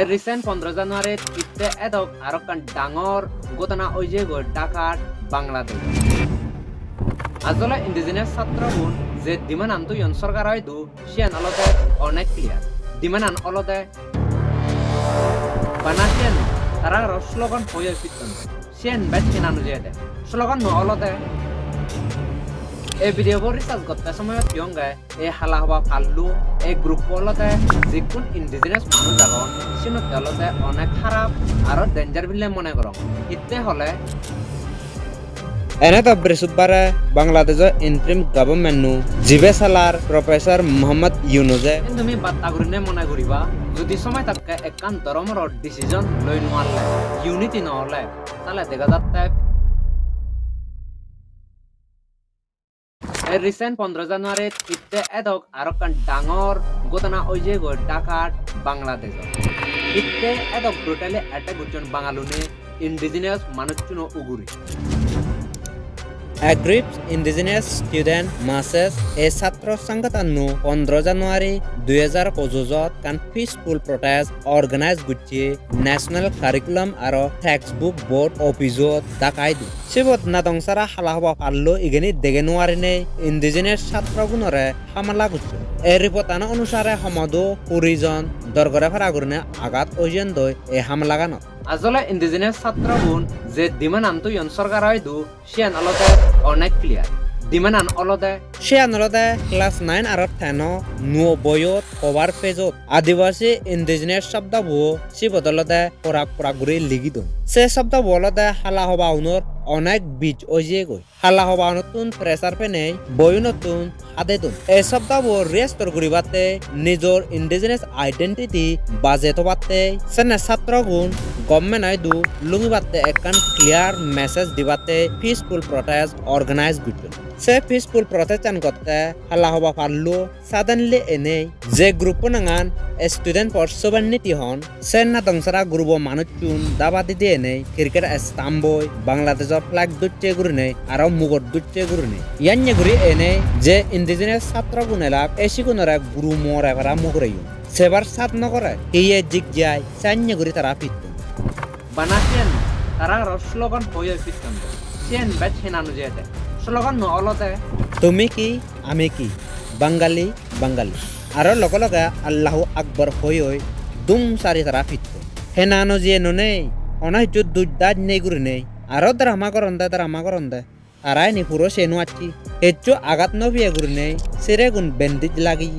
recent 15 জানুয়ারিত ইত্তে এদক Arkan ডাঙর ঘটনা ওইয়ে গৈ ঢাকাত বাংলাদেশ আজলে ইন্ডিজিনাস ছাত্রগুণ যে দিমান আনতো ইয়ন সরকার হয়তো সিয়ান অলতে অনেক ক্লিয়ার দিমান আন অলতে বানাসিয়ান তারা স্লোগান হয়ে ফিরতেন সিয়ান ব্যাট কিনানো যেতে স্লোগান ন অলতে এই ভিডিও রিসার্চ করতে সময় কিয়ংগে এই হালা হওয়া ফাল্লু এই গ্রুপ অলতে যিকুন ইন্ডিজিনাস মানুষ যাগন সিনতে অলতে অনেক খারাপ আর ডেঞ্জার বিলে মনে করো ইতে হলে এনে তো বৃহস্পতিবারে বাংলাদেশের ইন্টারিম গভর্নমেন্ট জিবে সালার প্রফেসর মোহাম্মদ ইউনুসে তুমি বার্তা করিনে মনে করিবা যদি সময় তাকে একান ধর্মর ডিসিশন লই নোয়ারলে ইউনিটি নহলে তাহলে দেখা যাচ্ছে রিসেন্ট 15 জানুয়ারিত ইত্তে এদক আরকান ডাঙর ঘটনা ওইয়ে গৈ ঢাকাত বাংলাদেশ ইত্তে এদক ব্রুটালি অ্যাটাক গুজন বাঙালুনে ইন্ডিজিনাস মানুষজুনো উগুরি Aggrieved indigenous student masses a ছাত্র সংগঠন 15 জানুয়ারি 2025 কান পিসফুল প্রটেস্ট অর্গানাইজ গুছি ন্যাশনাল কারিকুলাম আর টেক্সটবুক বোর্ড অফিসত ডাকাই দি সেবত নাদংসারা হালা হবা পারলো ইগেনি দেগে নোয়ারিনে ইন্ডিজিনাস ছাত্রগুণরে হামলা গুছি এই রিপোর্টানো অনুসারে সমদো 20 জন দরগরে ফারাগুরনে আঘাত ওজেন দই এই হামলা গানত আজলে ইন্ডিজিনাস ছাত্রগুণ যে দিমান আনতো ইয়ন সরকার হয়তো সিয়ান অলতে অনেক ক্লিয়ার দিমান আন অলতে সিয়ান অলতে ক্লাস 9 আর 10 নো বয়ত কভার পেজত আদিবাসী ইন্ডিজিনাস শব্দ বো সি বদলতে পরাগ গুরি লিখি দন সে শব্দ বলতে হালা হবা উনর অনেক বীজ ওইয়ে গই হালা হবা নতুন প্রেসার পেনে বই নতুন হাতে তুন এই শব্দ বো রেস্টোর করিবাতে নিজর ইন্ডিজিনাস আইডেন্টিটি বাজে তো বাতে সেনে ছাত্রগুণ গভর্নমেন্ট আইদু লুঙিবাতে একখান ক্লিয়ার মেসেজ দিবাতে পিসফুল প্রটেস্ট অর্গানাইজ গুজন সে পিসফুল প্রটেস্ট করতে হালা হবা পারলো সাডেনলি এনে যে গ্রুপ নাঙান স্টুডেন্ট ফর সোভার্নিটি হন সেন না দংসারা গ্রুপ মানুষ চুন দাবাদি দিয়ে এনে ক্রিকেট স্তাম্বই বাংলাদেশের ফ্ল্যাগ দুটে গুরি নেই আর মুগর দুটে গুরি নেই ইয়ান্যে গুরি এনে যে ইন্ডিজিনাস ছাত্র গুণেলাক এসি গুণরা গুরু মরে ভরা মুগরে সেবার সাত নকরে ইয়ে জিগ যায় সান্যে গুরি তারা ফিরতেন বানাসিয়ান তারা স্লোগান হয়ে ফিরতেন সিয়ান ব্যাট হিনানো যেতে স্লোগান ন অলতে তুমি কি আমি কি বাঙালি বাঙালি আর লগে লগে আল্লাহ আকবর হই দুম সারি তারা ফিরত হেনানো জিয়ে নেই অনাই দুদাজ নেই গুরি নেই আরো দ্রামা করন দে আরাই নি পুরো সেনু আছি হেচ্চু আঘাত নবিয়ে গুরি নেই সেরে গুণ বেন্ডিজ লাগি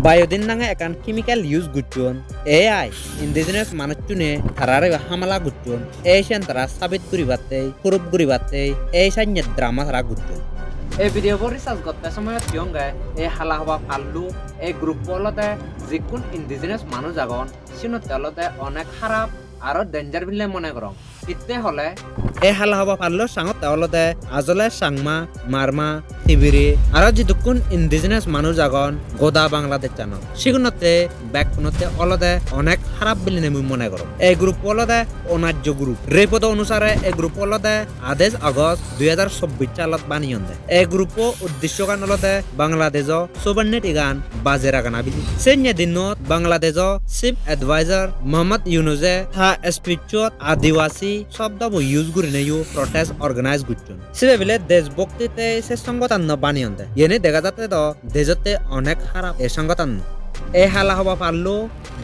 বায়োদিন নাঙে একান কেমিক্যাল ইউজ গুচ্ছন এআই ইন্ডিজিনাস মানুষজনে তারারে হামলা গুচ্ছন এই সেন তারা সাবিত করিবাতে প্রুফ করিবাতে এই সাইন্যের ড্রামা তারা গুচ্ছন এই ভিডিও রিসার্চ করতে সময় কিয়ংগে এই হালা হবা ফাল্লু এই গ্রুপ অলতে যিকুন ইন্ডিজিনাস মানুষ আগন সিনতে অলতে অনেক খারাপ আর ডেঞ্জার বিলে মনে করং ইতে হলে এই হালা হবা পারলো সাঙত অলতে আজলে সাংমা মারমা তিবিরি আর যেটুকুন ইন্ডিজিনাস মানুষ আগন গোদা বাংলাদেশ জানো সেগুলোতে ব্যাকগুলোতে অলতে অনেক খারাপ বলে আমি মনে করো এই গ্রুপ অলতে অনার্য গ্রুপ রিপোর্ট অনুসারে এই গ্রুপ অলতে 28 আগস্ট 2024 সালত বানিয়ন দেয় এই গ্রুপ উদ্দেশ্য গান অলতে বাংলাদেশ সোভার্নিটি গান বাজে রাগান আবিলি সেন্য দিনত বাংলাদেশ চিফ এডভাইজার মোহাম্মদ ইউনুসে থা স্পিচত আদিবাসী শব্দ ইউজ করি নেই প্রটেস্ট অর্গানাইজ করছেন সে বলে দেশভক্তিতে সে সংগঠন বানিয়ন দেয় এনে দেখা যাচ্ছে তো দেশতে অনেক খারাপ এই সংগঠন এই হালা হবা পারলো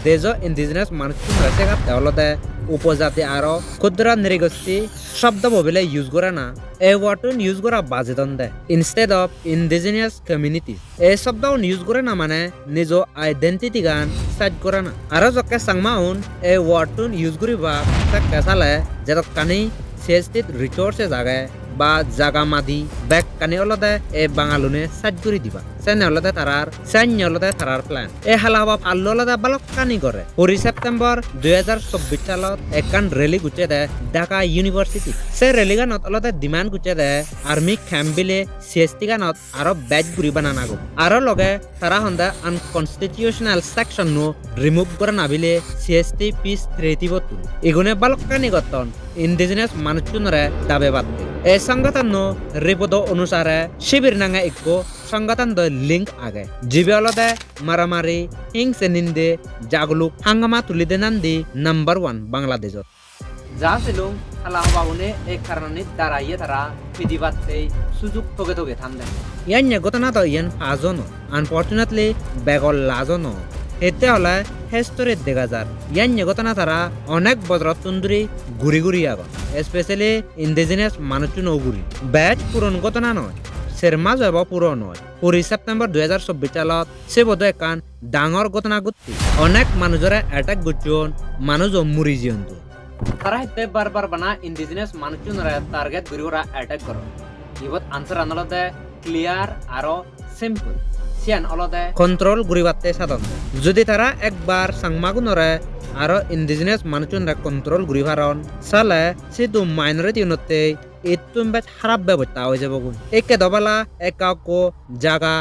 দেশ ইন্ডিজিনাস মানুষ রয়েছে অলতে উপজাতি আর ক্ষুদ্র নৃগোষ্ঠী শব্দ বলে ইউজ করে না এই ওয়ার্ডটুন ইউজ করা বাজেতন দেয় ইনস্টেড অফ ইন্ডিজিনিয়াস কমিউনিটি এই শব্দ ইউজ করে না মানে নিজ আইডেন্টিটি গান সাইড করে না আর যকে সাংমাউন এই ওয়ার্ডটুন ইউজ করিবা তাকে চালে যেতক কানি সিএসটিত রিসোর্সে জাগে বা জাগা মাদি ব্যাক কানি অলতে এই বাঙালুনে সাইড করে দিবা সেনে অলতে তারার প্ল্যান এই হালা হবা পাল্লো অলতে বালক কানি করে 4 সেপ্টেম্বর 2024 সালত একান রেলি গুছে দেয় ঢাকা ইউনিভার্সিটি সে রেলি গানত অলতে ডিমান্ড গুছে দেয় আর্মি ক্যাম্প বিলে সিএসটি গানত আরো ব্যাচ ঘুরি বানানা গো আরো লগে তারা হন্দা আনকনস্টিটিউশনাল সেকশন নো রিমুভ করে নাবিলে সিএসটি পিস 3 এগুনে বালক কানি গতন ইন্ডিজিনাস মানুষজনরে দাবে বাদ ए संगठन नो रिपोर्टो अनुसारे शिविर नांगे इक्को संगठन द लिंक आगे जिबे अलदे मारामारी हिंसे निंदे जागलुक हांगामा तुलिदे नंदी नंबर 1 बांग्लादेश যা ছিলুম হালা হবাউনে এই কারণে দাঁড়াইয়ে তারা পিদিবাতে সুযোগ তোগে তোগে থামদেন ইয়ান গতনা তো ইয়ান পাজনো আনফরচুনেটলি বেগল লাজনো এতে হলে হেস্তরে দেখা যার ইয়ান গতনা তারা অনেক বছর তুন্দুরি ঘুরি ঘুরি আগন স্পেশালি ইন্ডিজিনাস মানুষজন ঘুরি ব্যাচ পুরন ঘটনা নয় সেরমা যাব পুরো নয় 4 সেপ্টেম্বর 2024 সালত সে বোধ একান ডাঙর ঘটনা ঘটছি অনেক মানুষরা অ্যাটাক করছেন মানুষ মুরি জীবন্ত তারা হেতে বারবার বানা ইন্ডিজিনাস মানুষজনরা টার্গেট গরিবরা অ্যাটাক করো ইবত আনসার আনলদে ক্লিয়ার আরো সিম্পল সিয়ান অলদে কন্ট্রোল গরিবাতে সাধন যদি তারা একবার সাংমাগুনরে আরো ইন্ডিজিনাস মানুষজনরা কন্ট্রোল গরিবারন সালে সেতু মাইনরিটি উন্নতে এতুম বেশ খারাপ ব্যবস্থা হয়ে যাব একে দবালা একাকো জাগা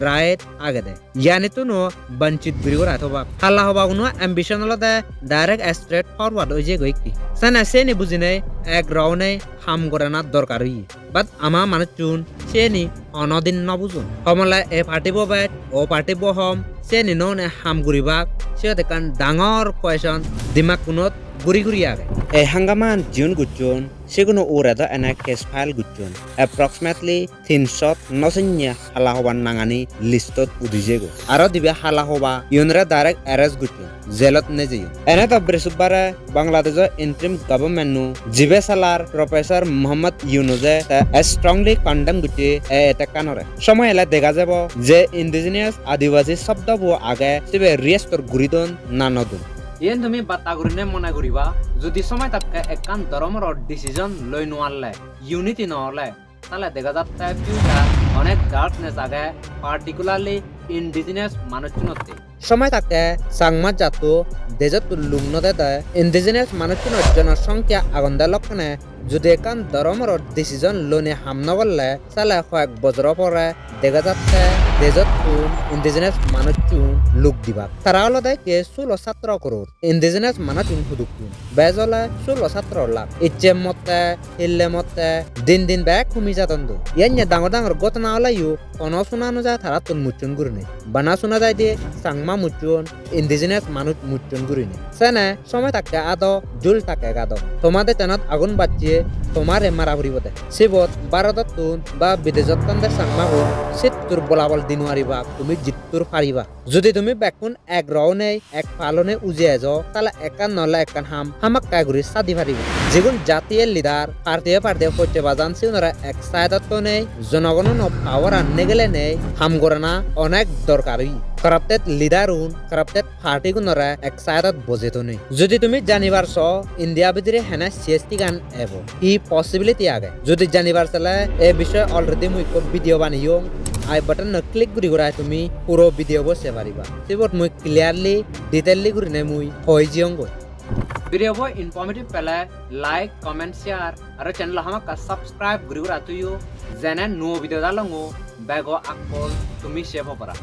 রাইট আগে দে ইয়ানি তুনো বঞ্চিত গরিবর অথবা হাল্লা হবা কোনো অ্যাম্বিশন হলদে ডাইরেক্ট স্ট্রেট ফরওয়ার্ড হয়ে যে গইকি সানা সেনি বুঝিনে এক রাউনে হাম করে না দরকার হই বাট আমা মানুষজন সেনি অনদিন নবুঝুন সমলা এ পার্টিব বেট ও পার্টিব হম সেনি ননে হাম গরিবাক সে দেখান ডাঙর কোয়েশন দিমাগ কোনত গুরি গুরি আগে এই হাঙ্গামান জিউন গুচুন সেগুলো ওরা দা এনা কেস ফাইল গুচুন অ্যাপ্রক্সিমেটলি 300 নসিnya হালা হবার নাঙানি লিস্টত উদিজেগো আরো দিবে হালা হবা ইউনরা ডাইরেক্ট অ্যারেস্ট গুচুন জেলত নে যাইও এনে তো বৃহস্পতিবারে বাংলাদেশের ইন্টারিম গভর্নমেন্ট নু জিবে সালার প্রফেসর মোহাম্মদ ইউনুজে স্ট্রংলি কন্ডেম গুচি এটা কানরে সময় এলা দেখা যাব যে ইন্ডিজিনিয়াস আদিবাসী শব্দবো আগে সিবে রিয়েস্টর গুরিদন না নদুন ইয়েন তুমি বাতা গুরিনে মনে করিবা যদি সময় তাকে একান ধর্মর ডিসিশন লই নোয়ালে ইউনিটি নহলে তাহলে দেখা যাচ্ছে ফিউচার অনেক ডার্কনেস আগে পার্টিকুলারলি ইন্ডিজিনাস মানুষজনতে সময় তাকে সাংমাত জাতু দেজত লুগ্ন দেতে ইন্ডিজিনাস মানুষজনের জনসংখ্যা আগন্দা লক্ষণে যদি একান ধর্মর ডিসিশন লনে হাম নগরলে তাহলে কয়েক বছর পরে দেখা যাচ্ছে দেজত ইন্ডিজিনাস মানুষজন লোক দিবা তারা হলো দেখে 16 ছাত্র করোর ইন্ডিজিনাস মানুষজন হুদুকুন বেজলে 16 ছাত্র লাখ ইচ্ছে মতে হিল্লে মতে দিন দিন ব্যাগ কমি যাতন দো ইয়ান্য ডাঙর ডাঙর ঘটনা হলাইও কোনো শোনানো যায় তারা তোর মুচুন গুরনে বানা শোনা যায় দিয়ে সাংমা মুচুন ইন্ডিজিনাস মানুষ মুচুন গুরনে সেনে সময় থাকে আদো জুল থাকে গাদো তোমাদের তেনত আগুন বাচ্চিয়ে তোমারে মারা ভরিবতে শিবত ভারতত বা বিদেশত তন্দের সাংমা হল সিত্তুর বলাবল দিনুয়ারিবা তুমি জিত্তুর পারিবা যদি তুমি বেকুন এক রওনে এক পালনে উজিয়ে যাও তাহলে একান নলে একান হামাক কাগুরি সাদি পারিবা যেগুন জাতীয় লিডার পার্টিয়ে হচ্ছে বাজান সিউনরা এক সাইডত নেই জনগণ পাওয়ার আননে গেলে নেই হাম করে না অনেক দরকারি কারাপ্টেড লিডার কারাপ্টেড পার্টি গুণরা এক সাইডত বজেতো নেই যদি তুমি জানিবার চ ইন্ডিয়া ভিতরে হেনা সিএসটি গান এব ই পসিবিলিটি আগে যদি জানিবার চলে এ বিষয়ে অলরেডি মুই ভিডিও বানিও আই বাটন ক্লিক করি করা তুমি পুরো ভিডিও বসে পারিবা সেবত মুই ক্লিয়ারলি ডিটেইললি করি নাই মুই হই জিয়ং গই ভিডিও বই ইনফরমেটিভ পেলে লাইক কমেন্ট শেয়ার আর চ্যানেল হামাকা সাবস্ক্রাইব করি করা তুইও জেনে নো ভিডিও দালঙ্গো বেগো আকল তুমি সেভ করা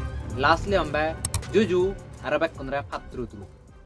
লাস্টলি আমবে জুজু আর বেক কোনরা ফাত্রুতরু